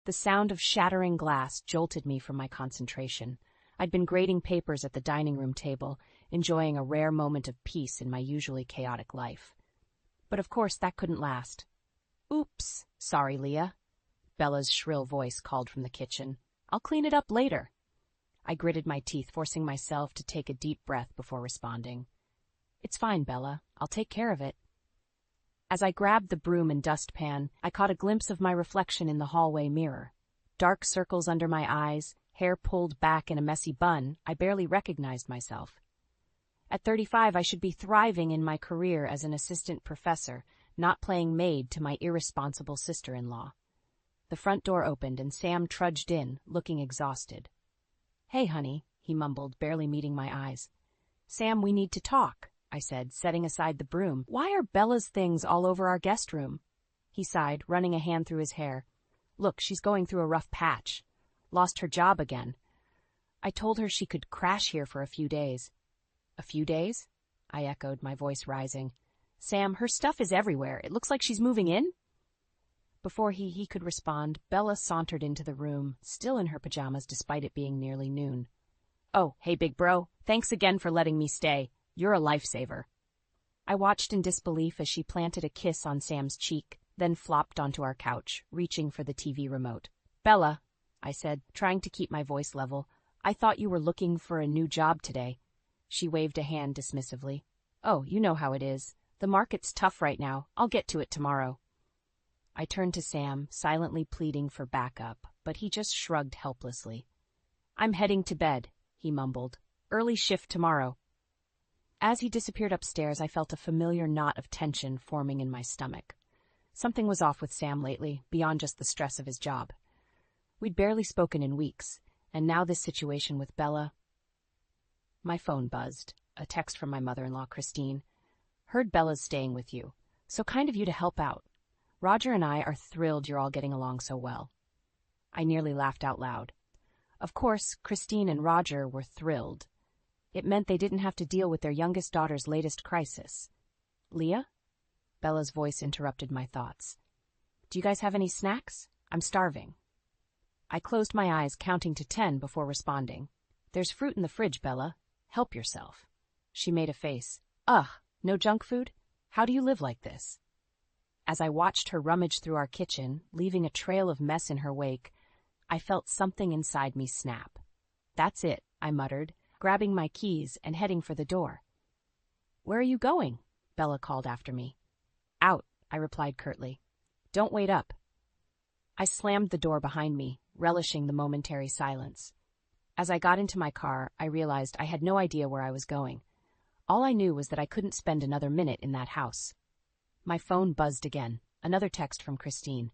The sound of shattering glass jolted me from my concentration. I'd been grading papers at the dining room table, enjoying a rare moment of peace in my usually chaotic life. But of course that couldn't last. "Oops, sorry, Leah," Bella's shrill voice called from the kitchen. "I'll clean it up later." I gritted my teeth, forcing myself to take a deep breath before responding. "It's fine, Bella. I'll take care of it." As I grabbed the broom and dustpan, I caught a glimpse of my reflection in the hallway mirror. Dark circles under my eyes, hair pulled back in a messy bun, I barely recognized myself. At 35, I should be thriving in my career as an assistant professor, not playing maid to my irresponsible sister-in-law. The front door opened and Sam trudged in, looking exhausted. "Hey, honey," he mumbled, barely meeting my eyes. "Sam, we need to talk," I said, setting aside the broom. "Why are Bella's things all over our guest room?" He sighed, running a hand through his hair. "Look, she's going through a rough patch. Lost her job again. I told her she could crash here for a few days." "A few days?" I echoed, my voice rising. "Sam, her stuff is everywhere. It looks like she's moving in." Before he could respond, Bella sauntered into the room, still in her pajamas despite it being nearly noon. "Oh, hey, big bro. Thanks again for letting me stay. You're a lifesaver." I watched in disbelief as she planted a kiss on Sam's cheek, then flopped onto our couch, reaching for the TV remote. "Bella," I said, trying to keep my voice level, "I thought you were looking for a new job today." She waved a hand dismissively. "Oh, you know how it is. The market's tough right now. I'll get to it tomorrow." I turned to Sam, silently pleading for backup, but he just shrugged helplessly. "I'm heading to bed," he mumbled. "Early shift tomorrow." As he disappeared upstairs, I felt a familiar knot of tension forming in my stomach. Something was off with Sam lately, beyond just the stress of his job. We'd barely spoken in weeks, and now this situation with Bella. My phone buzzed, a text from my mother-in-law, Christine. "Heard Bella's staying with you, so kind of you to help out. Roger and I are thrilled you're all getting along so well." I nearly laughed out loud. Of course, Christine and Roger were thrilled. It meant they didn't have to deal with their youngest daughter's latest crisis. "Leah?" Bella's voice interrupted my thoughts. "Do you guys have any snacks? I'm starving." I closed my eyes, counting to 10 before responding. "There's fruit in the fridge, Bella. Help yourself." She made a face. "Ugh, no junk food? How do you live like this?" As I watched her rummage through our kitchen, leaving a trail of mess in her wake, I felt something inside me snap. "That's it," I muttered, grabbing my keys and heading for the door. "Where are you going?" Bella called after me. "Out," I replied curtly. "Don't wait up." I slammed the door behind me, relishing the momentary silence. As I got into my car, I realized I had no idea where I was going. All I knew was that I couldn't spend another minute in that house. My phone buzzed again, another text from Christine.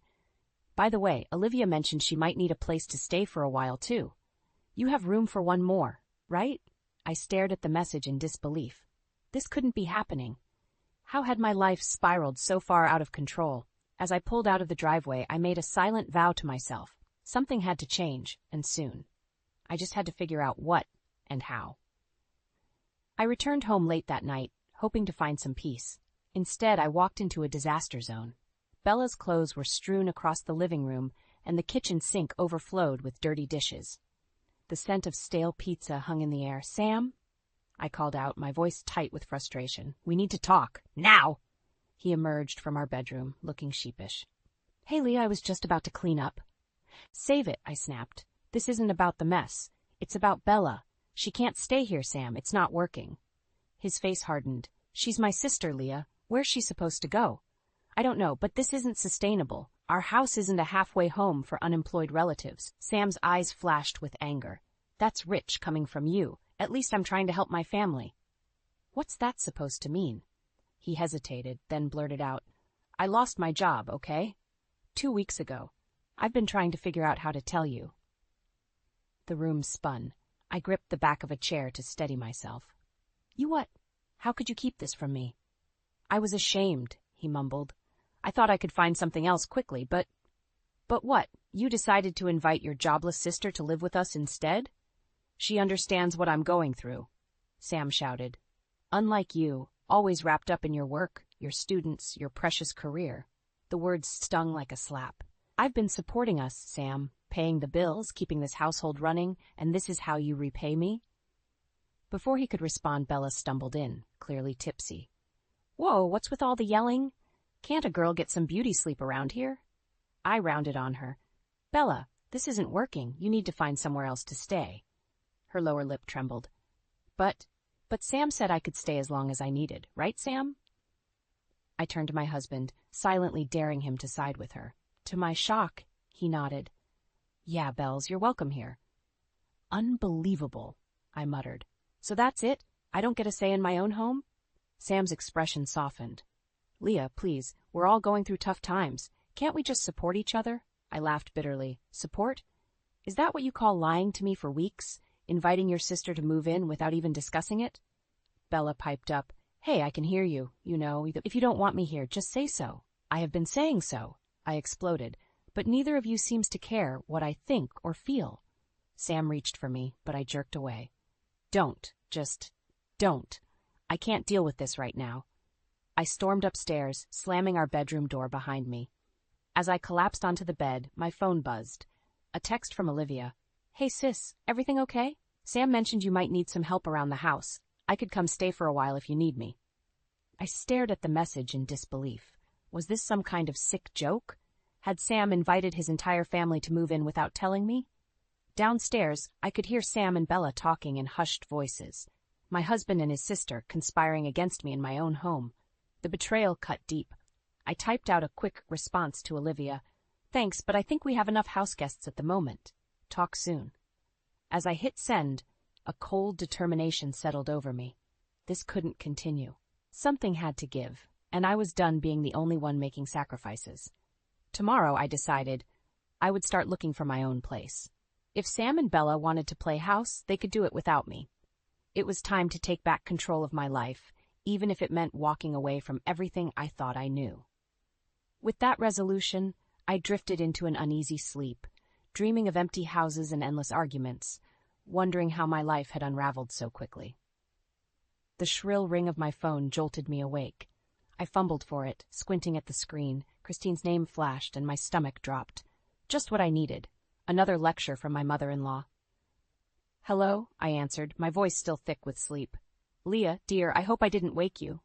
"By the way, Olivia mentioned she might need a place to stay for a while, too. You have room for one more, right?" I stared at the message in disbelief. This couldn't be happening. How had my life spiraled so far out of control? As I pulled out of the driveway, I made a silent vow to myself. Something had to change, and soon. I just had to figure out what and how. I returned home late that night, hoping to find some peace. Instead, I walked into a disaster zone. Bella's clothes were strewn across the living room, and the kitchen sink overflowed with dirty dishes. The scent of stale pizza hung in the air. "Sam?" I called out, my voice tight with frustration. "We need to talk. Now!" He emerged from our bedroom, looking sheepish. "Hey, Leah, I was just about to clean up." "Save it," I snapped. "This isn't about the mess. It's about Bella. She can't stay here, Sam. It's not working." His face hardened. "She's my sister, Leah. Where's she supposed to go?" "I don't know, but this isn't sustainable. Our house isn't a halfway home for unemployed relatives." Sam's eyes flashed with anger. "That's rich coming from you. At least I'm trying to help my family." "What's that supposed to mean?" He hesitated, then blurted out, "I lost my job, okay? 2 weeks ago. I've been trying to figure out how to tell you." The room spun. I gripped the back of a chair to steady myself. "You what? How could you keep this from me?" "I was ashamed," he mumbled. "I thought I could find something else quickly, but..." "But what? You decided to invite your jobless sister to live with us instead?" "She understands what I'm going through," Sam shouted. "Unlike you, always wrapped up in your work, your students, your precious career." The words stung like a slap. I've been supporting us, Sam, paying the bills, keeping this household running, and this is how you repay me? Before he could respond, Bella stumbled in, clearly tipsy. Whoa, what's with all the yelling? Can't a girl get some beauty sleep around here? I rounded on her. Bella, this isn't working. You need to find somewhere else to stay. Her lower lip trembled. But Sam said I could stay as long as I needed, right, Sam? I turned to my husband, silently daring him to side with her. To my shock, he nodded. Yeah, Bells, you're welcome here. Unbelievable, I muttered. So that's it? I don't get a say in my own home? Sam's expression softened. Leah, please, we're all going through tough times. Can't we just support each other? I laughed bitterly. Support? Is that what you call lying to me for weeks? Inviting your sister to move in without even discussing it? Bella piped up. Hey, I can hear you. You know, if you don't want me here, just say so. I have been saying so. I exploded. But neither of you seems to care what I think or feel. Sam reached for me, but I jerked away. Don't. Just don't. I can't deal with this right now. I stormed upstairs, slamming our bedroom door behind me. As I collapsed onto the bed, my phone buzzed. A text from Olivia. Hey sis, everything okay? Sam mentioned you might need some help around the house. I could come stay for a while if you need me. I stared at the message in disbelief. Was this some kind of sick joke? Had Sam invited his entire family to move in without telling me? Downstairs, I could hear Sam and Bella talking in hushed voices. My husband and his sister conspiring against me in my own home. The betrayal cut deep. I typed out a quick response to Olivia. Thanks, but I think we have enough house guests at the moment. Talk soon. As I hit send, a cold determination settled over me. This couldn't continue. Something had to give, and I was done being the only one making sacrifices. Tomorrow, I decided, I would start looking for my own place. If Sam and Bella wanted to play house, they could do it without me. It was time to take back control of my life, even if it meant walking away from everything I thought I knew. With that resolution, I drifted into an uneasy sleep, dreaming of empty houses and endless arguments, wondering how my life had unraveled so quickly. The shrill ring of my phone jolted me awake. I fumbled for it, squinting at the screen. Christine's name flashed and my stomach dropped. Just what I needed. Another lecture from my mother-in-law. Hello, I answered, my voice still thick with sleep. Leah, dear, I hope I didn't wake you.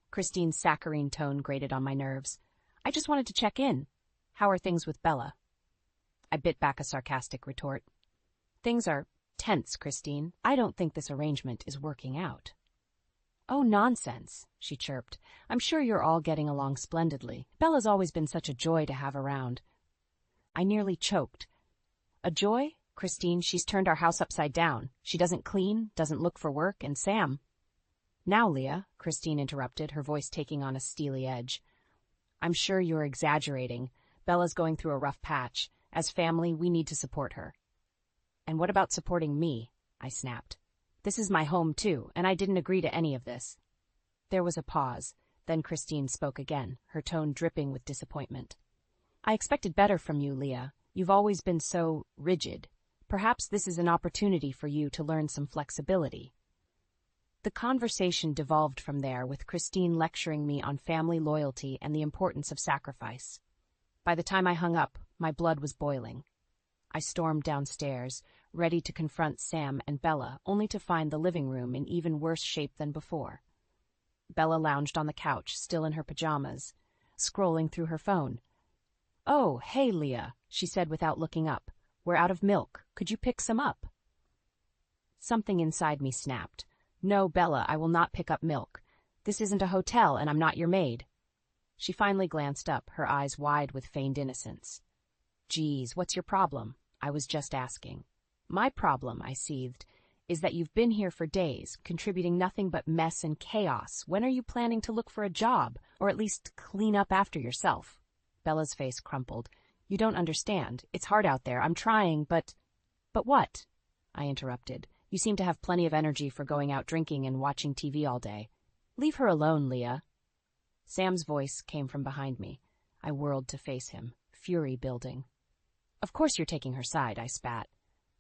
Christine's saccharine tone grated on my nerves. I just wanted to check in. How are things with Bella? I bit back a sarcastic retort. Things are tense, Christine. I don't think this arrangement is working out. Oh, nonsense, she chirped. I'm sure you're all getting along splendidly. Bella's always been such a joy to have around. I nearly choked. A joy? Christine, she's turned our house upside down. She doesn't clean, doesn't look for work, and Sam. Now, Leah, Christine interrupted, her voice taking on a steely edge. I'm sure you're exaggerating. Bella's going through a rough patch. As family, we need to support her. And what about supporting me? I snapped. This is my home, too, and I didn't agree to any of this. There was a pause. Then Christine spoke again, her tone dripping with disappointment. I expected better from you, Leah. You've always been so rigid. Perhaps this is an opportunity for you to learn some flexibility. The conversation devolved from there, with Christine lecturing me on family loyalty and the importance of sacrifice. By the time I hung up, my blood was boiling. I stormed downstairs, ready to confront Sam and Bella, only to find the living room in even worse shape than before. Bella lounged on the couch, still in her pajamas, scrolling through her phone. Oh, hey, Leah, she said without looking up. We're out of milk. Could you pick some up? Something inside me snapped. No, Bella, I will not pick up milk. This isn't a hotel, and I'm not your maid. She finally glanced up, her eyes wide with feigned innocence. Geez, what's your problem? I was just asking. My problem, I seethed, is that you've been here for days, contributing nothing but mess and chaos. When are you planning to look for a job, or at least clean up after yourself? Bella's face crumpled. You don't understand. It's hard out there. I'm trying, but... But what? I interrupted. You seem to have plenty of energy for going out drinking and watching TV all day. Leave her alone, Leah. Sam's voice came from behind me. I whirled to face him, fury building. Of course you're taking her side, I spat.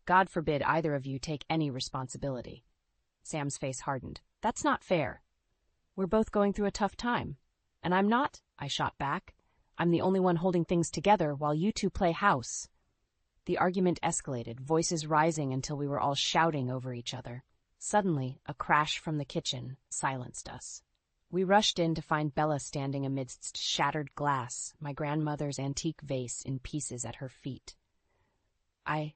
God forbid either of you take any responsibility. Sam's face hardened. That's not fair. We're both going through a tough time. And I'm not, I shot back. I'm the only one holding things together while you two play house. The argument escalated, voices rising until we were all shouting over each other. Suddenly, a crash from the kitchen silenced us. We rushed in to find Bella standing amidst shattered glass, my grandmother's antique vase in pieces at her feet. I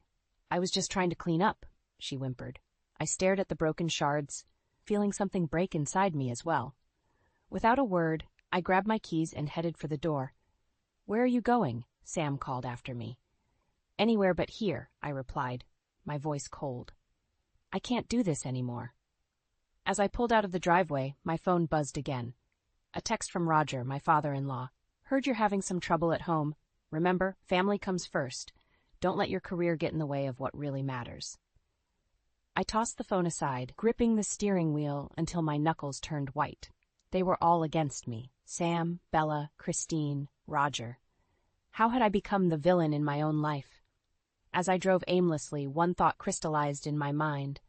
was just trying to clean up, she whimpered. I stared at the broken shards, feeling something break inside me as well. Without a word, I grabbed my keys and headed for the door. Where are you going? Sam called after me. Anywhere but here, I replied, my voice cold. I can't do this anymore. As I pulled out of the driveway, my phone buzzed again. A text from Roger, my father-in-law. Heard you're having some trouble at home. Remember, family comes first. Don't let your career get in the way of what really matters. I tossed the phone aside, gripping the steering wheel until my knuckles turned white. They were all against me. Sam, Bella, Christine, Roger. How had I become the villain in my own life? As I drove aimlessly, one thought crystallized in my mind.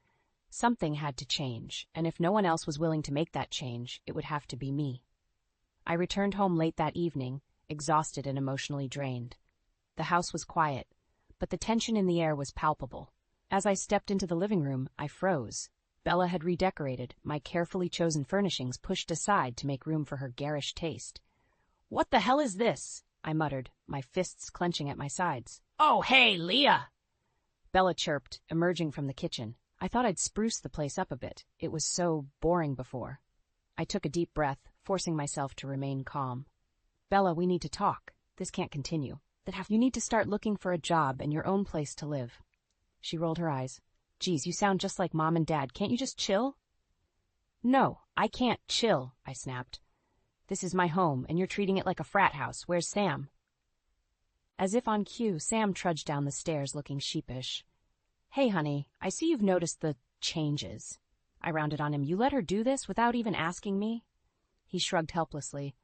Something had to change, and if no one else was willing to make that change, it would have to be me. I returned home late that evening, exhausted and emotionally drained. The house was quiet, but the tension in the air was palpable. As I stepped into the living room, I froze. Bella had redecorated, my carefully chosen furnishings pushed aside to make room for her garish taste. "What the hell is this?" I muttered, my fists clenching at my sides. "Oh, hey, Leah!" Bella chirped, emerging from the kitchen. I thought I'd spruce the place up a bit. It was so boring before. I took a deep breath, forcing myself to remain calm. "Bella, we need to talk. This can't continue. You need to start looking for a job and your own place to live." She rolled her eyes. "Geez, you sound just like Mom and Dad. Can't you just chill?" "No, I can't chill," I snapped. "This is my home, and you're treating it like a frat house. Where's Sam?" As if on cue, Sam trudged down the stairs looking sheepish. "Hey, honey, I see you've noticed the changes." I rounded on him. "You let her do this without even asking me?" He shrugged helplessly.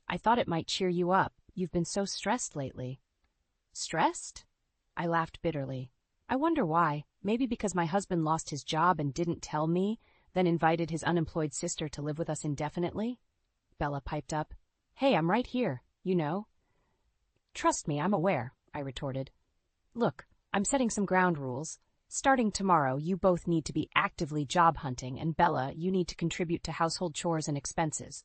"I thought it might cheer you up. You've been so stressed lately." "Stressed?" I laughed bitterly. I wonder why. Maybe because my husband lost his job and didn't tell me, then invited his unemployed sister to live with us indefinitely? Bella piped up. "Hey, I'm right here, you know." "Trust me, I'm aware," I retorted. "Look, I'm setting some ground rules. Starting tomorrow, you both need to be actively job hunting, and Bella, you need to contribute to household chores and expenses."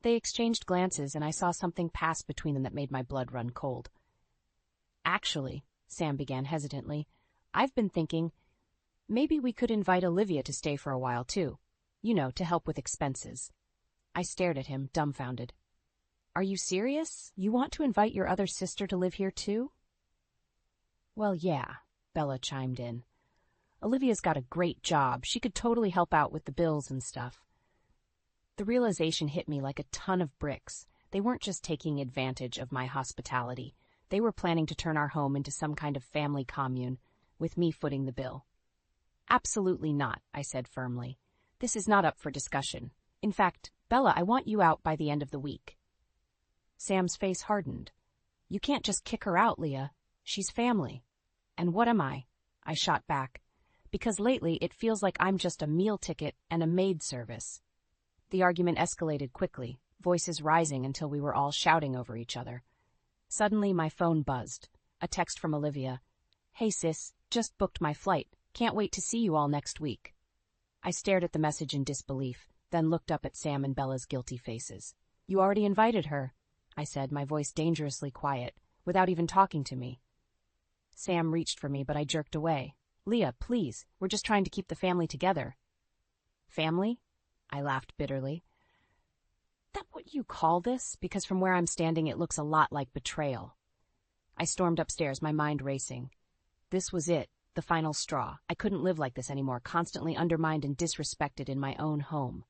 They exchanged glances, and I saw something pass between them that made my blood run cold. "Actually," Sam began hesitantly, "I've been thinking maybe we could invite Olivia to stay for a while, too. You know, to help with expenses." I stared at him, dumbfounded. "Are you serious? You want to invite your other sister to live here, too?" "Well, yeah," Bella chimed in. "Olivia's got a great job. She could totally help out with the bills and stuff." The realization hit me like a ton of bricks. They weren't just taking advantage of my hospitality. They were planning to turn our home into some kind of family commune, with me footing the bill. "Absolutely not," I said firmly. "This is not up for discussion. In fact, Bella, I want you out by the end of the week." Sam's face hardened. "You can't just kick her out, Leah. She's family." "And what am I?" I shot back. "Because lately it feels like I'm just a meal ticket and a maid service." The argument escalated quickly, voices rising until we were all shouting over each other. Suddenly my phone buzzed. A text from Olivia. "Hey sis, just booked my flight. Can't wait to see you all next week." I stared at the message in disbelief, then looked up at Sam and Bella's guilty faces. "You already invited her," I said, my voice dangerously quiet, without even talking to me. Sam reached for me, but I jerked away. "Leah, please, we're just trying to keep the family together." "Family?" I laughed bitterly. "That what you call this? Because from where I'm standing it looks a lot like betrayal." I stormed upstairs, my mind racing. This was it, the final straw. I couldn't live like this anymore, constantly undermined and disrespected in my own home.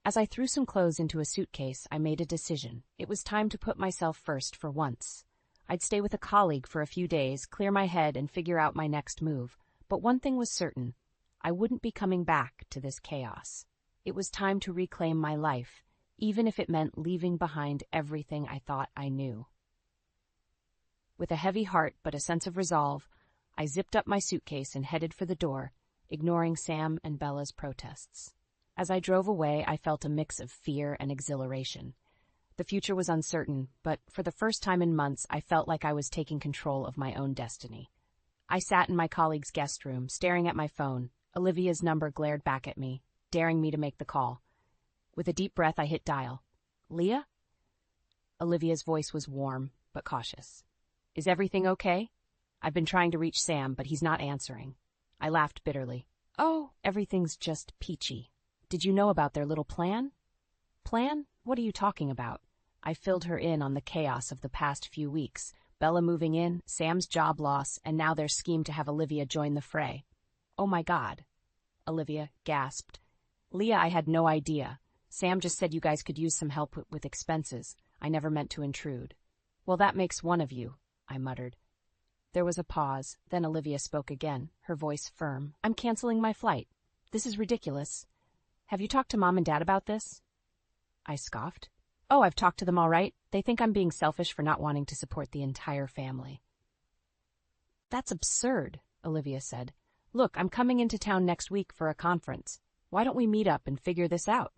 As I threw some clothes into a suitcase, I made a decision. It was time to put myself first for once. I'd stay with a colleague for a few days, clear my head, and figure out my next move. But one thing was certain. I wouldn't be coming back to this chaos. It was time to reclaim my life, even if it meant leaving behind everything I thought I knew. With a heavy heart but a sense of resolve, I zipped up my suitcase and headed for the door, ignoring Sam and Bella's protests. As I drove away, I felt a mix of fear and exhilaration. The future was uncertain, but for the first time in months, I felt like I was taking control of my own destiny. I sat in my colleague's guest room, staring at my phone. Olivia's number glared back at me, daring me to make the call. With a deep breath, I hit dial. Leah? Olivia's voice was warm, but cautious. Is everything okay? I've been trying to reach Sam, but he's not answering. I laughed bitterly. Oh, everything's just peachy. Did you know about their little plan? Plan? What are you talking about? I filled her in on the chaos of the past few weeks. Bella moving in, Sam's job loss, and now their scheme to have Olivia join the fray. Oh my God. Olivia gasped. Leah, I had no idea. Sam just said you guys could use some help with expenses. I never meant to intrude. Well, that makes one of you, I muttered. There was a pause, then Olivia spoke again, her voice firm. I'm canceling my flight. This is ridiculous. Have you talked to Mom and Dad about this? I scoffed. Oh, I've talked to them all right. They think I'm being selfish for not wanting to support the entire family. That's absurd, Olivia said. Look, I'm coming into town next week for a conference. Why don't we meet up and figure this out?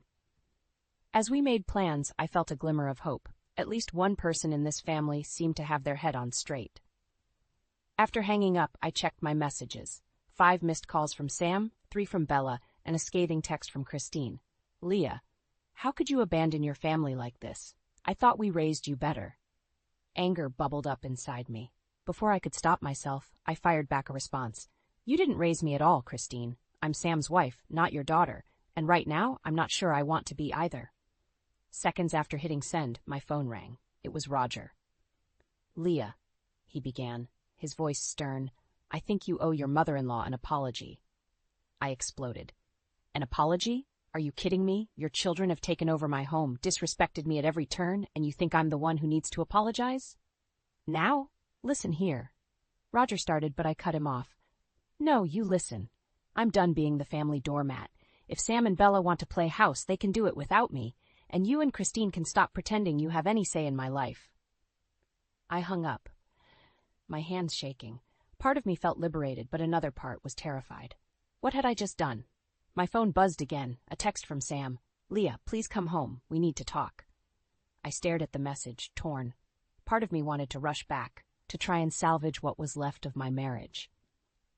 As we made plans, I felt a glimmer of hope. At least one person in this family seemed to have their head on straight. After hanging up, I checked my messages. 5 missed calls from Sam, 3 from Bella, and a scathing text from Christine. Leah, how could you abandon your family like this? I thought we raised you better. Anger bubbled up inside me. Before I could stop myself, I fired back a response. You didn't raise me at all, Christine. I'm Sam's wife, not your daughter, and right now, I'm not sure I want to be either. Seconds after hitting send, my phone rang. It was Roger. Leah, he began, his voice stern, I think you owe your mother-in-law an apology. I exploded. An apology? Are you kidding me? Your children have taken over my home, disrespected me at every turn, and you think I'm the one who needs to apologize? Now? Listen here. Roger started, but I cut him off. No, you listen. I'm done being the family doormat. If Sam and Bella want to play house, they can do it without me, and you and Christine can stop pretending you have any say in my life. I hung up, my hands shaking. Part of me felt liberated, but another part was terrified. What had I just done? My phone buzzed again, a text from Sam. Leah, please come home. We need to talk. I stared at the message, torn. Part of me wanted to rush back, to try and salvage what was left of my marriage.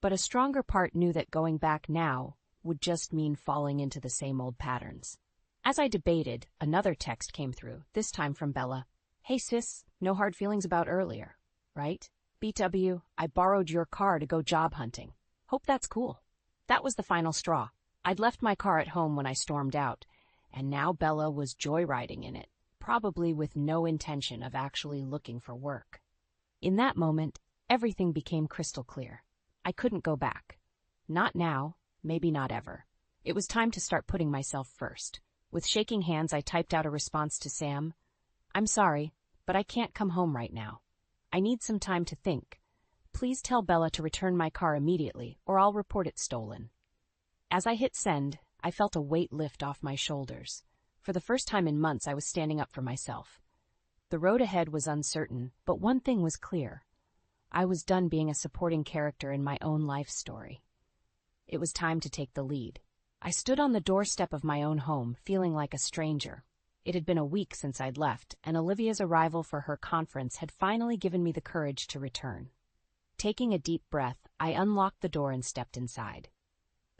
But a stronger part knew that going back now would just mean falling into the same old patterns. As I debated, another text came through, this time from Bella. Hey sis, no hard feelings about earlier, right? BW, I borrowed your car to go job hunting. Hope that's cool. That was the final straw. I'd left my car at home when I stormed out, and now Bella was joyriding in it, probably with no intention of actually looking for work. In that moment, everything became crystal clear. I couldn't go back. Not now, maybe not ever. It was time to start putting myself first. With shaking hands, I typed out a response to Sam. I'm sorry, but I can't come home right now. I need some time to think. Please tell Bella to return my car immediately, or I'll report it stolen. As I hit send, I felt a weight lift off my shoulders. For the first time in months, I was standing up for myself. The road ahead was uncertain, but one thing was clear. I was done being a supporting character in my own life story. It was time to take the lead. I stood on the doorstep of my own home, feeling like a stranger. It had been a week since I'd left, and Olivia's arrival for her conference had finally given me the courage to return. Taking a deep breath, I unlocked the door and stepped inside.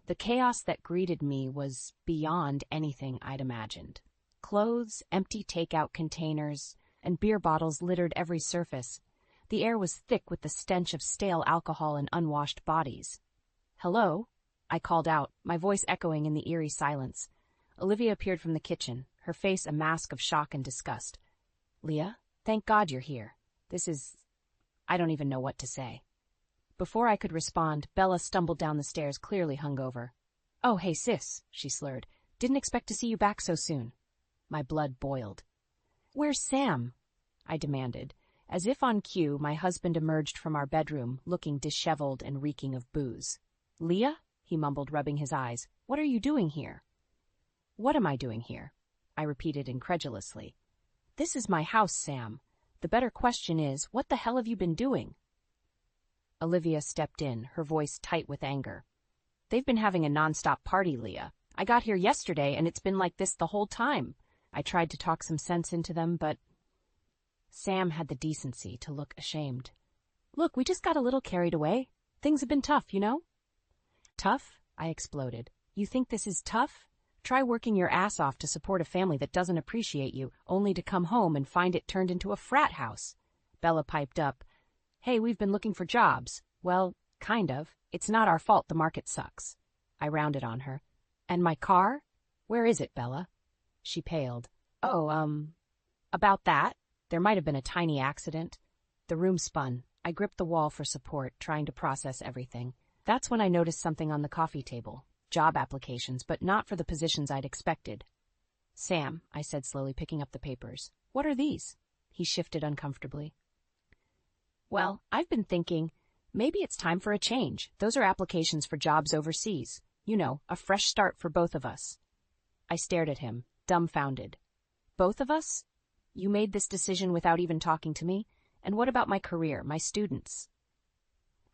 The chaos that greeted me was beyond anything I'd imagined. Clothes, empty takeout containers, and beer bottles littered every surface. The air was thick with the stench of stale alcohol and unwashed bodies. Hello? I called out, my voice echoing in the eerie silence. Olivia appeared from the kitchen, her face a mask of shock and disgust. Leah, thank God you're here. I don't even know what to say. Before I could respond, Bella stumbled down the stairs, clearly hungover. Oh, hey sis, she slurred. Didn't expect to see you back so soon. My blood boiled. Where's Sam? I demanded. As if on cue, my husband emerged from our bedroom, looking disheveled and reeking of booze. Leah? He mumbled, rubbing his eyes. What are you doing here? What am I doing here? I repeated incredulously. This is my house, Sam. The better question is, what the hell have you been doing? Olivia stepped in, her voice tight with anger. They've been having a nonstop party, Leah. I got here yesterday, and it's been like this the whole time. I tried to talk some sense into them, but Sam had the decency to look ashamed. Look, we just got a little carried away. Things have been tough, you know? Tough? I exploded. You think this is tough? Try working your ass off to support a family that doesn't appreciate you, only to come home and find it turned into a frat house. Bella piped up. Hey, we've been looking for jobs. Well, kind of. It's not our fault the market sucks. I rounded on her. And my car? Where is it, Bella? She paled. Oh, about that. There might have been a tiny accident. The room spun. I gripped the wall for support, trying to process everything. That's when I noticed something on the coffee table. Job applications, but not for the positions I'd expected. Sam, I said slowly, picking up the papers. What are these? He shifted uncomfortably. Well, I've been thinking, maybe it's time for a change. Those are applications for jobs overseas. You know, a fresh start for both of us. I stared at him, dumbfounded. Both of us? You made this decision without even talking to me? And what about my career, my students?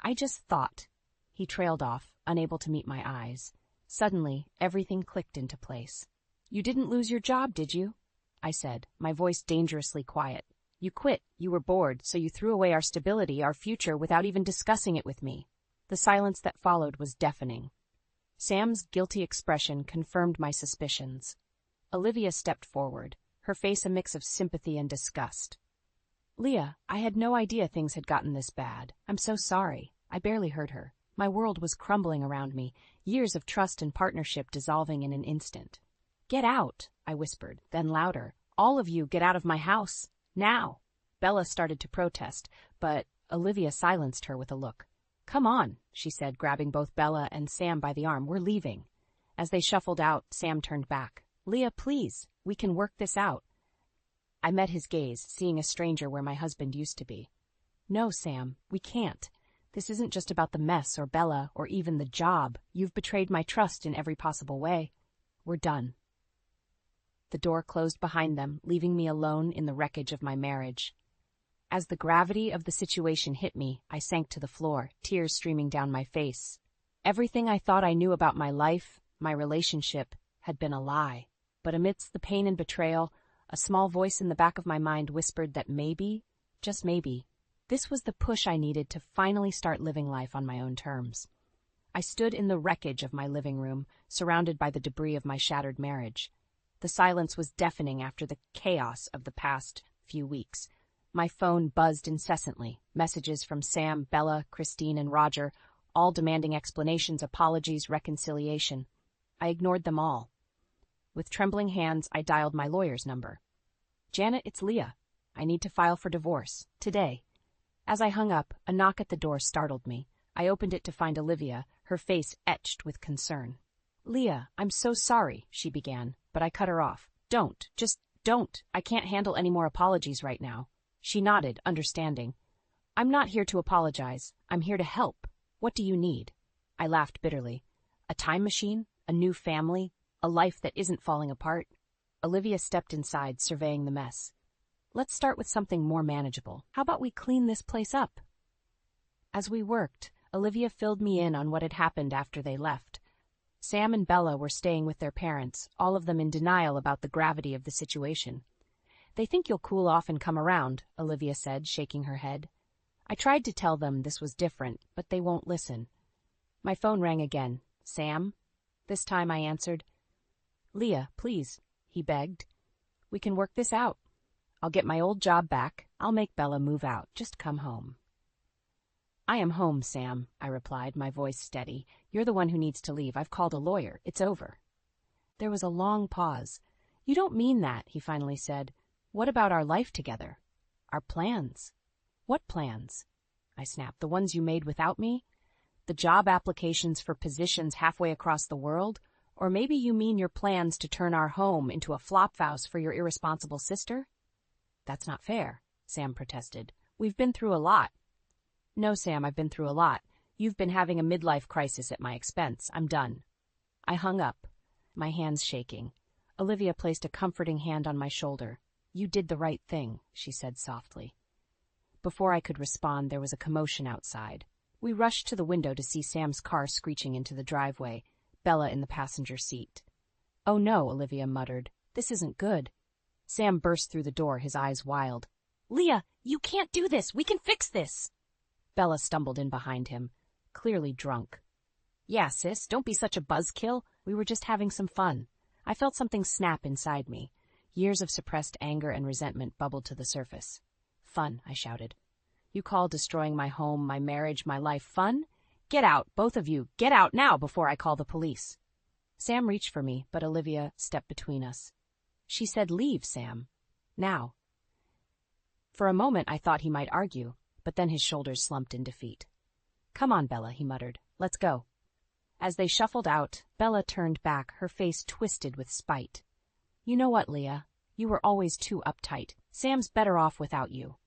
I just thought. He trailed off, unable to meet my eyes. Suddenly, everything clicked into place. You didn't lose your job, did you? I said, my voice dangerously quiet. You quit, you were bored, so you threw away our stability, our future, without even discussing it with me. The silence that followed was deafening. Sam's guilty expression confirmed my suspicions. Olivia stepped forward, her face a mix of sympathy and disgust. Leah, I had no idea things had gotten this bad. I'm so sorry. I barely heard her. My world was crumbling around me, years of trust and partnership dissolving in an instant. Get out, I whispered, then louder. All of you, get out of my house. Now. Bella started to protest, but Olivia silenced her with a look. Come on, she said, grabbing both Bella and Sam by the arm. We're leaving. As they shuffled out, Sam turned back. Leah, please, we can work this out. I met his gaze, seeing a stranger where my husband used to be. No, Sam, we can't. This isn't just about the mess or Bella or even the job. You've betrayed my trust in every possible way. We're done. The door closed behind them, leaving me alone in the wreckage of my marriage. As the gravity of the situation hit me, I sank to the floor, tears streaming down my face. Everything I thought I knew about my life, my relationship, had been a lie. But amidst the pain and betrayal, a small voice in the back of my mind whispered that maybe, just maybe, this was the push I needed to finally start living life on my own terms. I stood in the wreckage of my living room, surrounded by the debris of my shattered marriage. The silence was deafening after the chaos of the past few weeks. My phone buzzed incessantly, messages from Sam, Bella, Christine, and Roger, all demanding explanations, apologies, reconciliation. I ignored them all. With trembling hands, I dialed my lawyer's number. Janet, it's Leah. I need to file for divorce. Today. As I hung up, a knock at the door startled me. I opened it to find Olivia, her face etched with concern. Leah, I'm so sorry, she began, but I cut her off. Don't. Just don't. I can't handle any more apologies right now. She nodded, understanding. I'm not here to apologize. I'm here to help. What do you need? I laughed bitterly. A time machine? A new family? A life that isn't falling apart? Olivia stepped inside, surveying the mess. Let's start with something more manageable. How about we clean this place up? As we worked, Olivia filled me in on what had happened after they left. Sam and Bella were staying with their parents, all of them in denial about the gravity of the situation. They think you'll cool off and come around, Olivia said, shaking her head. I tried to tell them this was different, but they won't listen. My phone rang again. Sam? This time I answered. Leah, please, he begged. We can work this out. I'll get my old job back. I'll make Bella move out. Just come home. I am home, Sam, I replied, my voice steady. You're the one who needs to leave. I've called a lawyer. It's over. There was a long pause. You don't mean that, he finally said. What about our life together? Our plans? What plans? I snapped. The ones you made without me? The job applications for positions halfway across the world? Or maybe you mean your plans to turn our home into a flophouse for your irresponsible sister? That's not fair, Sam protested. We've been through a lot. No, Sam, I've been through a lot. You've been having a midlife crisis at my expense. I'm done. I hung up, my hands shaking. Olivia placed a comforting hand on my shoulder. You did the right thing, she said softly. Before I could respond, there was a commotion outside. We rushed to the window to see Sam's car screeching into the driveway, Bella in the passenger seat. Oh no, Olivia muttered. This isn't good. Sam burst through the door, his eyes wild. "Leah, you can't do this! We can fix this!" Bella stumbled in behind him, clearly drunk. "Yeah, sis, don't be such a buzzkill. We were just having some fun." I felt something snap inside me. Years of suppressed anger and resentment bubbled to the surface. "Fun," I shouted. "You call destroying my home, my marriage, my life fun? Get out, both of you. Get out now before I call the police." Sam reached for me, but Olivia stepped between us. She said, "Leave, Sam. Now." For a moment I thought he might argue, but then his shoulders slumped in defeat. "Come on, Bella," he muttered. "Let's go." As they shuffled out, Bella turned back, her face twisted with spite. "You know what, Leah? You were always too uptight. Sam's better off without you."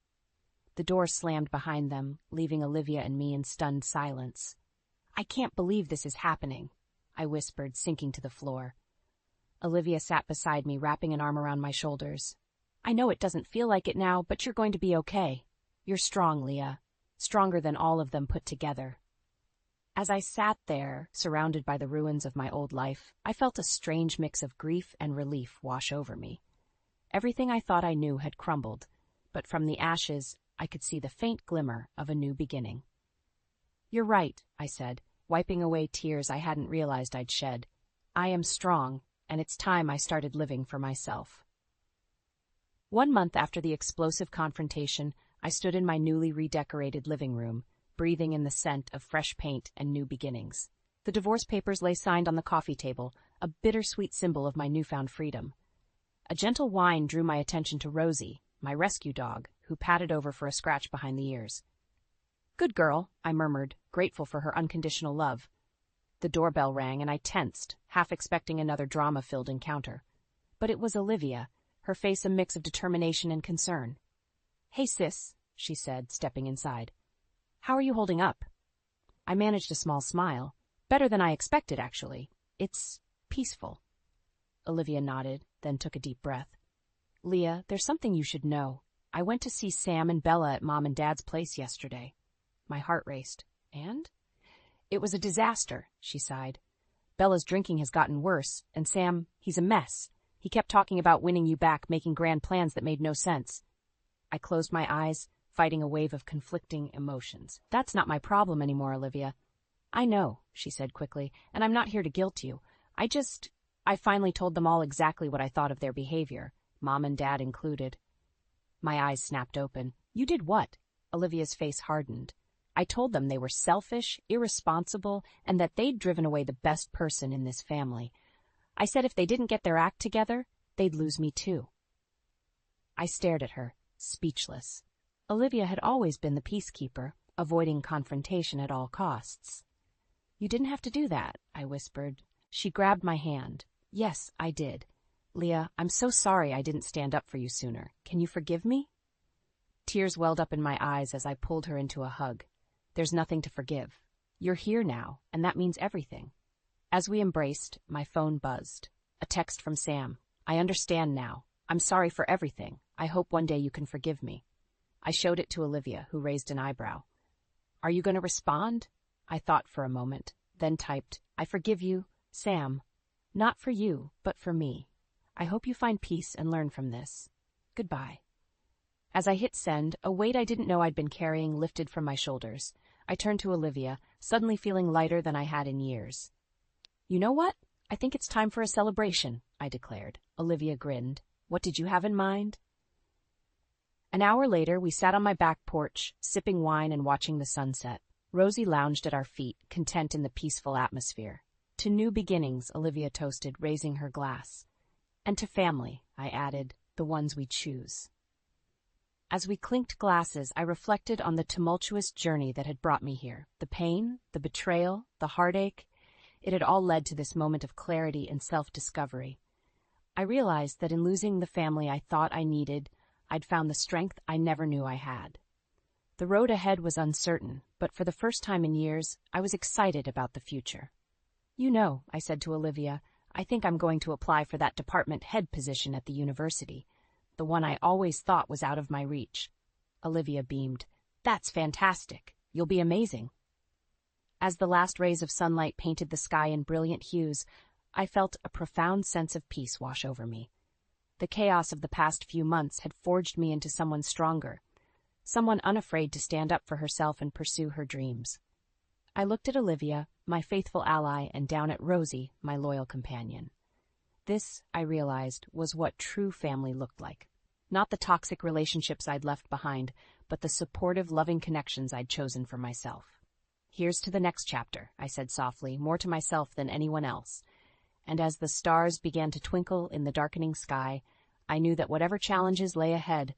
The door slammed behind them, leaving Olivia and me in stunned silence. "I can't believe this is happening," I whispered, sinking to the floor. Olivia sat beside me, wrapping an arm around my shoulders. "I know it doesn't feel like it now, but you're going to be okay. You're strong, Leah. Stronger than all of them put together." As I sat there, surrounded by the ruins of my old life, I felt a strange mix of grief and relief wash over me. Everything I thought I knew had crumbled, but from the ashes I could see the faint glimmer of a new beginning. "You're right," I said, wiping away tears I hadn't realized I'd shed. "I am strong, and it's time I started living for myself." 1 month after the explosive confrontation, I stood in my newly redecorated living room, breathing in the scent of fresh paint and new beginnings. The divorce papers lay signed on the coffee table, a bittersweet symbol of my newfound freedom. A gentle whine drew my attention to Rosie, my rescue dog, who patted over for a scratch behind the ears. "Good girl," I murmured, grateful for her unconditional love. The doorbell rang and I tensed, half expecting another drama-filled encounter. But it was Olivia, her face a mix of determination and concern. "Hey, sis," she said, stepping inside. "How are you holding up?" I managed a small smile. "Better than I expected, actually. It's peaceful." Olivia nodded, then took a deep breath. "Leah, there's something you should know. I went to see Sam and Bella at Mom and Dad's place yesterday." My heart raced. "And?" "It was a disaster," she sighed. "Bella's drinking has gotten worse, and Sam, he's a mess. He kept talking about winning you back, making grand plans that made no sense." I closed my eyes, fighting a wave of conflicting emotions. "That's not my problem anymore, Olivia." "I know," she said quickly, "and I'm not here to guilt you. I finally told them all exactly what I thought of their behavior, Mom and Dad included." My eyes snapped open. "You did what?" Olivia's face hardened. "I told them they were selfish, irresponsible, and that they'd driven away the best person in this family. I said if they didn't get their act together, they'd lose me too." I stared at her, speechless. Olivia had always been the peacekeeper, avoiding confrontation at all costs. "You didn't have to do that," I whispered. She grabbed my hand. "Yes, I did. Leah, I'm so sorry I didn't stand up for you sooner. Can you forgive me?" Tears welled up in my eyes as I pulled her into a hug. "There's nothing to forgive. You're here now, and that means everything." As we embraced, my phone buzzed. A text from Sam. "I understand now. I'm sorry for everything. I hope one day you can forgive me." I showed it to Olivia, who raised an eyebrow. "Are you going to respond?" I thought for a moment, then typed, "I forgive you, Sam. Not for you, but for me. I hope you find peace and learn from this. Goodbye." As I hit send, a weight I didn't know I'd been carrying lifted from my shoulders. I turned to Olivia, suddenly feeling lighter than I had in years. "You know what? I think it's time for a celebration," I declared. Olivia grinned. "What did you have in mind?" An hour later, we sat on my back porch, sipping wine and watching the sunset. Rosie lounged at our feet, content in the peaceful atmosphere. "To new beginnings," Olivia toasted, raising her glass. "And to family," I added, "the ones we choose." As we clinked glasses, I reflected on the tumultuous journey that had brought me here. The pain, the betrayal, the heartache. It had all led to this moment of clarity and self-discovery. I realized that in losing the family I thought I needed, I'd found the strength I never knew I had. The road ahead was uncertain, but for the first time in years, I was excited about the future. "You know," I said to Olivia, "I think I'm going to apply for that department head position at the university, the one I always thought was out of my reach." Olivia beamed. "That's fantastic. You'll be amazing." As the last rays of sunlight painted the sky in brilliant hues, I felt a profound sense of peace wash over me. The chaos of the past few months had forged me into someone stronger, someone unafraid to stand up for herself and pursue her dreams. I looked at Olivia, my faithful ally, and down at Rosie, my loyal companion. This, I realized, was what true family looked like. Not the toxic relationships I'd left behind, but the supportive, loving connections I'd chosen for myself. "Here's to the next chapter," I said softly, more to myself than anyone else. And as the stars began to twinkle in the darkening sky, I knew that whatever challenges lay ahead,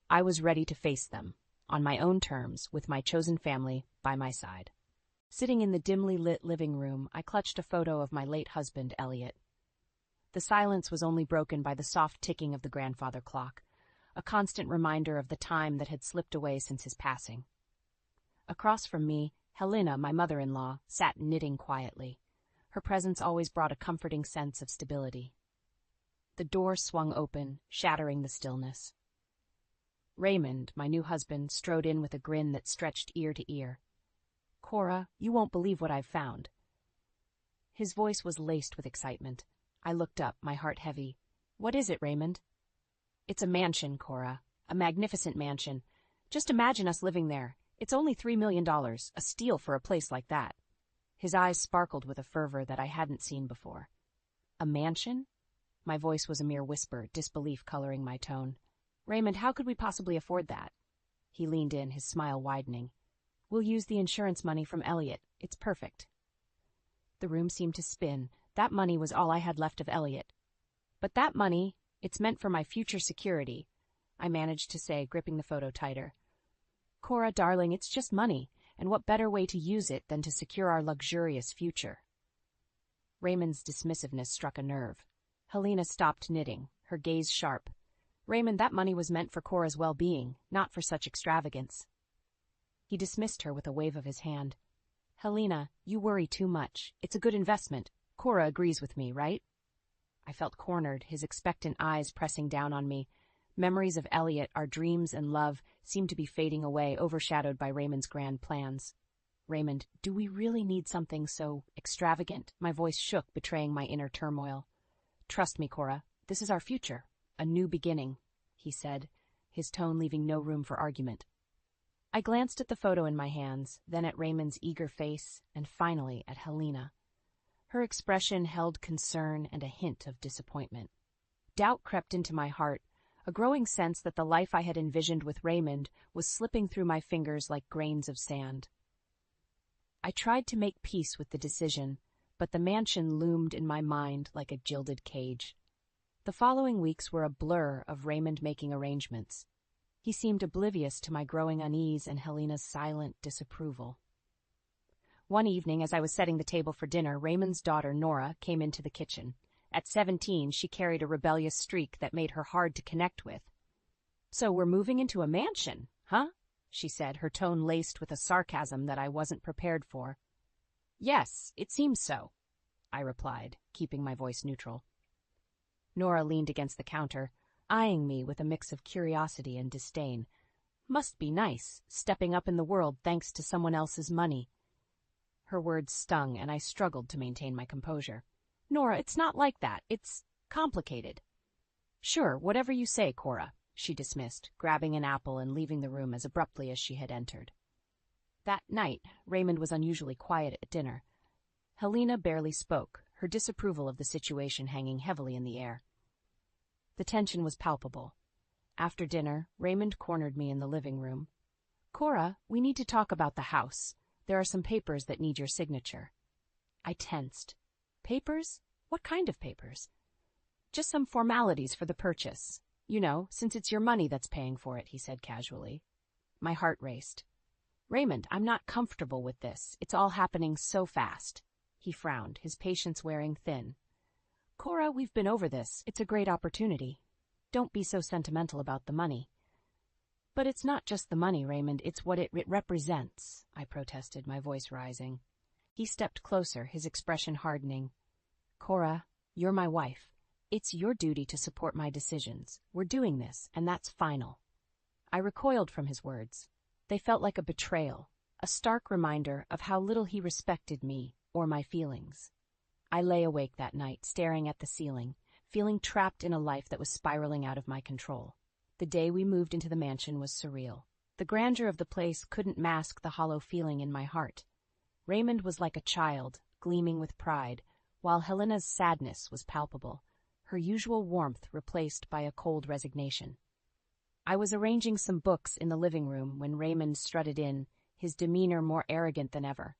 I was ready to face them, on my own terms, with my chosen family by my side. Sitting in the dimly lit living room, I clutched a photo of my late husband, Elliot. The silence was only broken by the soft ticking of the grandfather clock, a constant reminder of the time that had slipped away since his passing. Across from me, Helena, my mother-in-law, sat knitting quietly. Her presence always brought a comforting sense of stability. The door swung open, shattering the stillness. Raymond, my new husband, strode in with a grin that stretched ear to ear. "Cora, you won't believe what I've found." His voice was laced with excitement. I looked up, my heart heavy. "What is it, Raymond?" "It's a mansion, Cora. A magnificent mansion. Just imagine us living there. It's only $3 million, a steal for a place like that." His eyes sparkled with a fervor that I hadn't seen before. "A mansion?" My voice was a mere whisper, disbelief coloring my tone. "Raymond, how could we possibly afford that?" He leaned in, his smile widening. "We'll use the insurance money from Elliot. It's perfect." The room seemed to spin. That money was all I had left of Elliot. "But that money, it's meant for my future security," I managed to say, gripping the photo tighter. "Cora, darling, it's just money, and what better way to use it than to secure our luxurious future?" Raymond's dismissiveness struck a nerve. Helena stopped knitting, her gaze sharp. "Raymond, that money was meant for Cora's well-being, not for such extravagance." He dismissed her with a wave of his hand. "Helena, you worry too much. It's a good investment. Cora agrees with me, right?" I felt cornered, his expectant eyes pressing down on me. Memories of Elliot, our dreams and love, seemed to be fading away, overshadowed by Raymond's grand plans. "Raymond, do we really need something so extravagant?" My voice shook, betraying my inner turmoil. "Trust me, Cora. This is our future. A new beginning," he said, his tone leaving no room for argument. I glanced at the photo in my hands, then at Raymond's eager face, and finally at Helena. Her expression held concern and a hint of disappointment. Doubt crept into my heart, a growing sense that the life I had envisioned with Raymond was slipping through my fingers like grains of sand. I tried to make peace with the decision, but the mansion loomed in my mind like a gilded cage. The following weeks were a blur of Raymond making arrangements. He seemed oblivious to my growing unease and Helena's silent disapproval. One evening, as I was setting the table for dinner, Raymond's daughter, Nora, came into the kitchen. At 17, she carried a rebellious streak that made her hard to connect with. "So we're moving into a mansion, huh?" she said, her tone laced with a sarcasm that I wasn't prepared for. "Yes, it seems so," I replied, keeping my voice neutral. Nora leaned against the counter, eyeing me with a mix of curiosity and disdain. Must be nice, stepping up in the world thanks to someone else's money. Her words stung, and I struggled to maintain my composure. "Nora, it's not like that. It's complicated." "Sure, whatever you say, Cora," she dismissed, grabbing an apple and leaving the room as abruptly as she had entered. That night, Raymond was unusually quiet at dinner. Helena barely spoke, her disapproval of the situation hanging heavily in the air. The tension was palpable. After dinner, Raymond cornered me in the living room. "Cora, we need to talk about the house. There are some papers that need your signature." I tensed. "Papers? What kind of papers?" "Just some formalities for the purchase. You know, since it's your money that's paying for it," he said casually. My heart raced. "Raymond, I'm not comfortable with this. It's all happening so fast." He frowned, his patience wearing thin. "Cora, we've been over this. It's a great opportunity. Don't be so sentimental about the money." "But it's not just the money, Raymond. It's what it represents," I protested, my voice rising. He stepped closer, his expression hardening. "Cora, you're my wife. It's your duty to support my decisions. We're doing this, and that's final." I recoiled from his words. They felt like a betrayal, a stark reminder of how little he respected me or my feelings. I lay awake that night, staring at the ceiling, feeling trapped in a life that was spiraling out of my control. The day we moved into the mansion was surreal. The grandeur of the place couldn't mask the hollow feeling in my heart. Raymond was like a child, gleaming with pride, while Helena's sadness was palpable, her usual warmth replaced by a cold resignation. I was arranging some books in the living room when Raymond strutted in, his demeanor more arrogant than ever.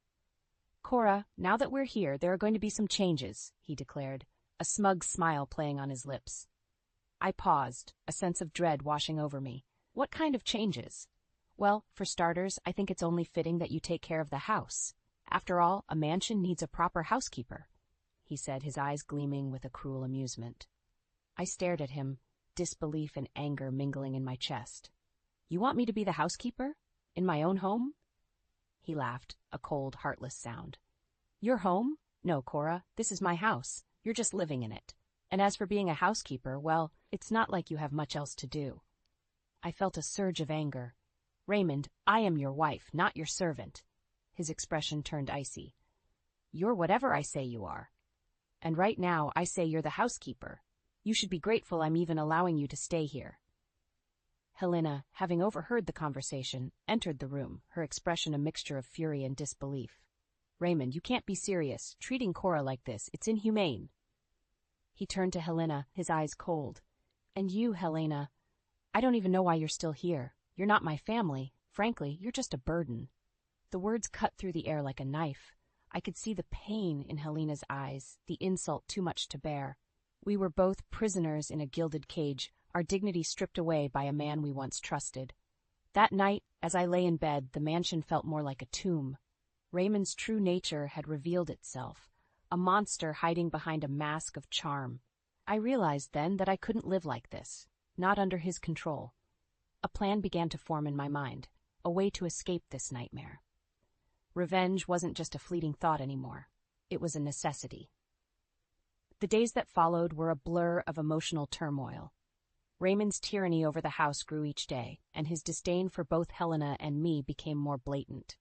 "Cora, now that we're here, there are going to be some changes," he declared, a smug smile playing on his lips. I paused, a sense of dread washing over me. "What kind of changes?" "Well, for starters, I think it's only fitting that you take care of the house. After all, a mansion needs a proper housekeeper," he said, his eyes gleaming with a cruel amusement. I stared at him, disbelief and anger mingling in my chest. "You want me to be the housekeeper? In my own home?" He laughed, a cold, heartless sound. "Your home? No, Cora, this is my house. You're just living in it. And as for being a housekeeper, well, it's not like you have much else to do." I felt a surge of anger. "Raymond, I am your wife, not your servant." His expression turned icy. "You're whatever I say you are. And right now, I say you're the housekeeper. You should be grateful I'm even allowing you to stay here." Helena, having overheard the conversation, entered the room, her expression a mixture of fury and disbelief. "Raymond, you can't be serious. Treating Cora like this, it's inhumane." He turned to Helena, his eyes cold. "And you, Helena, I don't even know why you're still here. You're not my family. Frankly, you're just a burden." The words cut through the air like a knife. I could see the pain in Helena's eyes, the insult too much to bear. We were both prisoners in a gilded cage, our dignity stripped away by a man we once trusted. That night, as I lay in bed, the mansion felt more like a tomb. Raymond's true nature had revealed itself, a monster hiding behind a mask of charm. I realized then that I couldn't live like this, not under his control. A plan began to form in my mind, a way to escape this nightmare. Revenge wasn't just a fleeting thought anymore. It was a necessity. The days that followed were a blur of emotional turmoil. Raymond's tyranny over the house grew each day, and his disdain for both Helena and me became more blatant.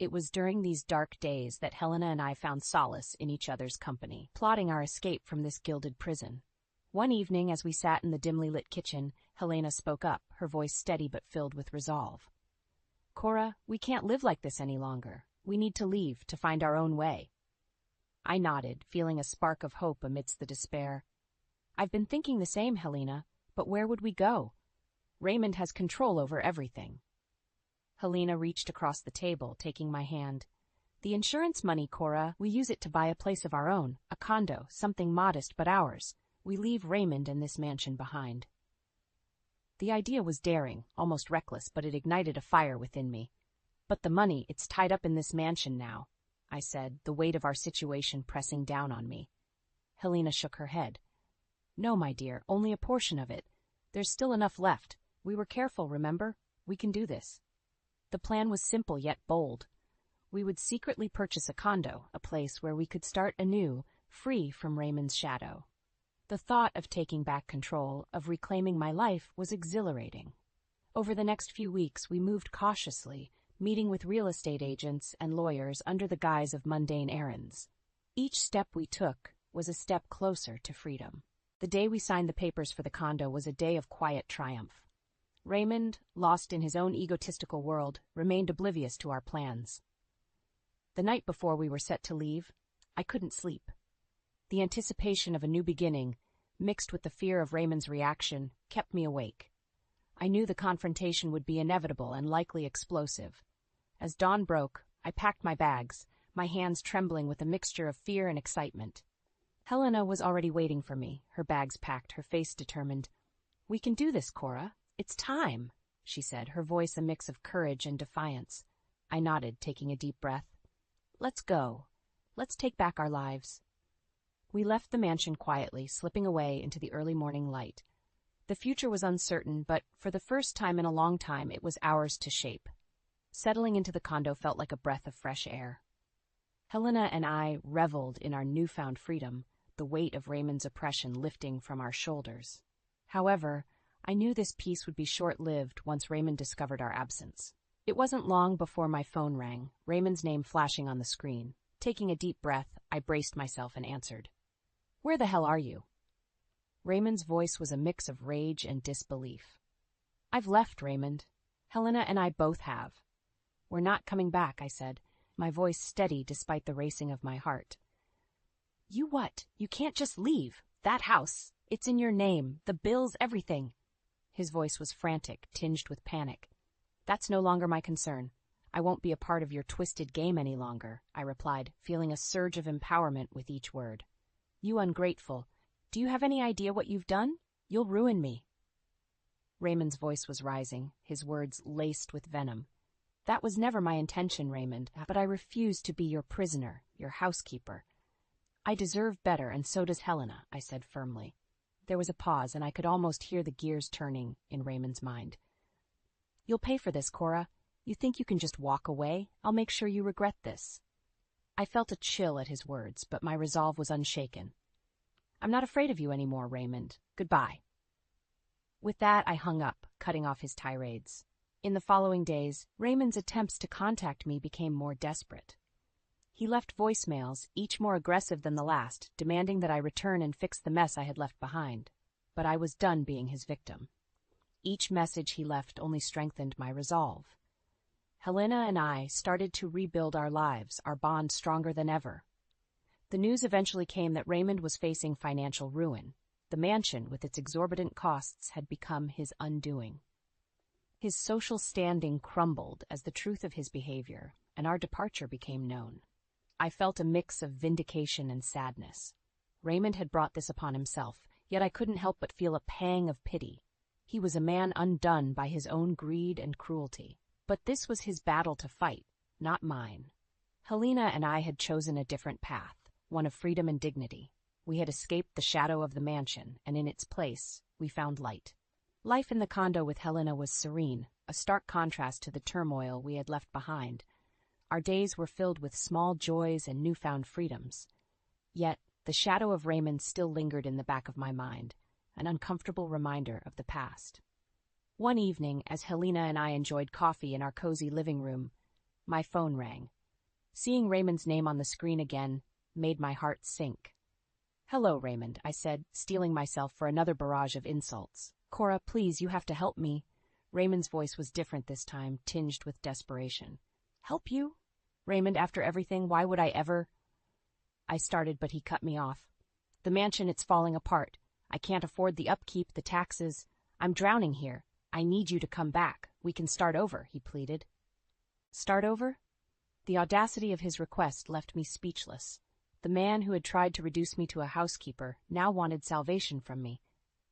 It was during these dark days that Helena and I found solace in each other's company, plotting our escape from this gilded prison. One evening, as we sat in the dimly lit kitchen, Helena spoke up, her voice steady but filled with resolve. "Cora, we can't live like this any longer. We need to leave, to find our own way." I nodded, feeling a spark of hope amidst the despair. "I've been thinking the same, Helena, but where would we go? Raymond has control over everything." Helena reached across the table, taking my hand. "The insurance money, Cora, we use it to buy a place of our own, a condo, something modest but ours. We leave Raymond and this mansion behind." The idea was daring, almost reckless, but it ignited a fire within me. "But the money, it's tied up in this mansion now," I said, the weight of our situation pressing down on me. Helena shook her head. "No, my dear, only a portion of it. There's still enough left. We were careful, remember? We can do this." The plan was simple yet bold. We would secretly purchase a condo, a place where we could start anew, free from Raymond's shadow. The thought of taking back control, of reclaiming my life, was exhilarating. Over the next few weeks, we moved cautiously, meeting with real estate agents and lawyers under the guise of mundane errands. Each step we took was a step closer to freedom. The day we signed the papers for the condo was a day of quiet triumph. Raymond, lost in his own egotistical world, remained oblivious to our plans. The night before we were set to leave, I couldn't sleep. The anticipation of a new beginning, mixed with the fear of Raymond's reaction, kept me awake. I knew the confrontation would be inevitable and likely explosive. As dawn broke, I packed my bags, my hands trembling with a mixture of fear and excitement. Helena was already waiting for me, her bags packed, her face determined. "We can do this, Cora. It's time," she said, her voice a mix of courage and defiance. I nodded, taking a deep breath. "Let's go. Let's take back our lives." We left the mansion quietly, slipping away into the early morning light. The future was uncertain, but for the first time in a long time, it was ours to shape. Settling into the condo felt like a breath of fresh air. Helena and I reveled in our newfound freedom, the weight of Raymond's oppression lifting from our shoulders. However, I knew this peace would be short-lived once Raymond discovered our absence. It wasn't long before my phone rang, Raymond's name flashing on the screen. Taking a deep breath, I braced myself and answered. "Where the hell are you?" Raymond's voice was a mix of rage and disbelief. I've left, Raymond. Helena and I both have. We're not coming back, I said, my voice steady despite the racing of my heart. You what? You can't just leave. That house, it's in your name, the bills, everything. His voice was frantic, tinged with panic. That's no longer my concern. I won't be a part of your twisted game any longer, I replied, feeling a surge of empowerment with each word. You ungrateful. Do you have any idea what you've done? You'll ruin me. Raymond's voice was rising, his words laced with venom. That was never my intention, Raymond, but I refuse to be your prisoner, your housekeeper. I deserve better, and so does Helena, I said firmly. There was a pause, and I could almost hear the gears turning in Raymond's mind. You'll pay for this, Cora. You think you can just walk away? I'll make sure you regret this. I felt a chill at his words, but my resolve was unshaken. I'm not afraid of you anymore, Raymond. Goodbye. With that, I hung up, cutting off his tirades. In the following days, Raymond's attempts to contact me became more desperate. He left voicemails, each more aggressive than the last, demanding that I return and fix the mess I had left behind. But I was done being his victim. Each message he left only strengthened my resolve. Helena and I started to rebuild our lives, our bond stronger than ever. The news eventually came that Raymond was facing financial ruin. The mansion, with its exorbitant costs, had become his undoing. His social standing crumbled as the truth of his behavior, and our departure became known. I felt a mix of vindication and sadness. Raymond had brought this upon himself, yet I couldn't help but feel a pang of pity. He was a man undone by his own greed and cruelty. But this was his battle to fight, not mine. Helena and I had chosen a different path, one of freedom and dignity. We had escaped the shadow of the mansion, and in its place, we found light. Life in the condo with Helena was serene, a stark contrast to the turmoil we had left behind. Our days were filled with small joys and newfound freedoms. Yet, the shadow of Raymond still lingered in the back of my mind, an uncomfortable reminder of the past. One evening, as Helena and I enjoyed coffee in our cozy living room, my phone rang. Seeing Raymond's name on the screen again made my heart sink. Hello, Raymond, I said, steeling myself for another barrage of insults. Cora, please, you have to help me. Raymond's voice was different this time, tinged with desperation. Help you? Raymond, after everything, why would I ever? I started, but he cut me off. The mansion, it's falling apart. I can't afford the upkeep, the taxes. I'm drowning here. I need you to come back. We can start over, he pleaded. Start over? The audacity of his request left me speechless. The man who had tried to reduce me to a housekeeper now wanted salvation from me.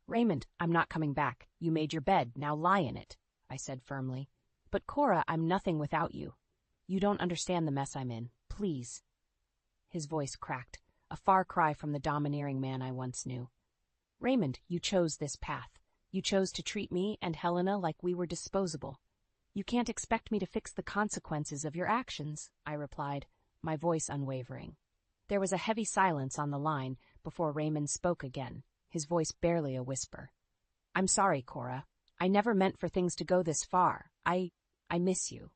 Raymond, I'm not coming back. You made your bed, now lie in it, I said firmly. But Cora, I'm nothing without you. You don't understand the mess I'm in. Please. His voice cracked, a far cry from the domineering man I once knew. Raymond, you chose this path. You chose to treat me and Helena like we were disposable. You can't expect me to fix the consequences of your actions, I replied, my voice unwavering. There was a heavy silence on the line before Raymond spoke again, his voice barely a whisper. I'm sorry, Cora. I never meant for things to go this far. I miss you.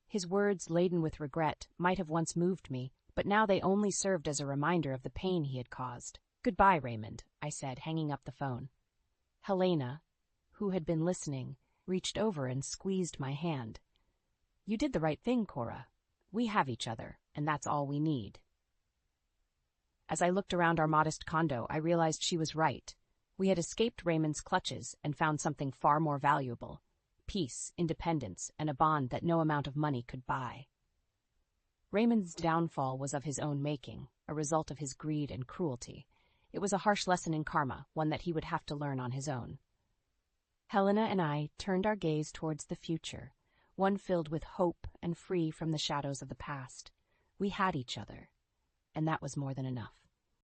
His words, laden with regret, might have once moved me, but now they only served as a reminder of the pain he had caused. Goodbye, Raymond, I said, hanging up the phone. Helena, who had been listening, reached over and squeezed my hand. You did the right thing, Cora. We have each other, and that's all we need. As I looked around our modest condo, I realized she was right. We had escaped Raymond's clutches and found something far more valuable: peace, independence, and a bond that no amount of money could buy. Raymond's downfall was of his own making, a result of his greed and cruelty. It was a harsh lesson in karma, one that he would have to learn on his own. Helena and I turned our gaze towards the future, one filled with hope and free from the shadows of the past. We had each other, and that was more than enough.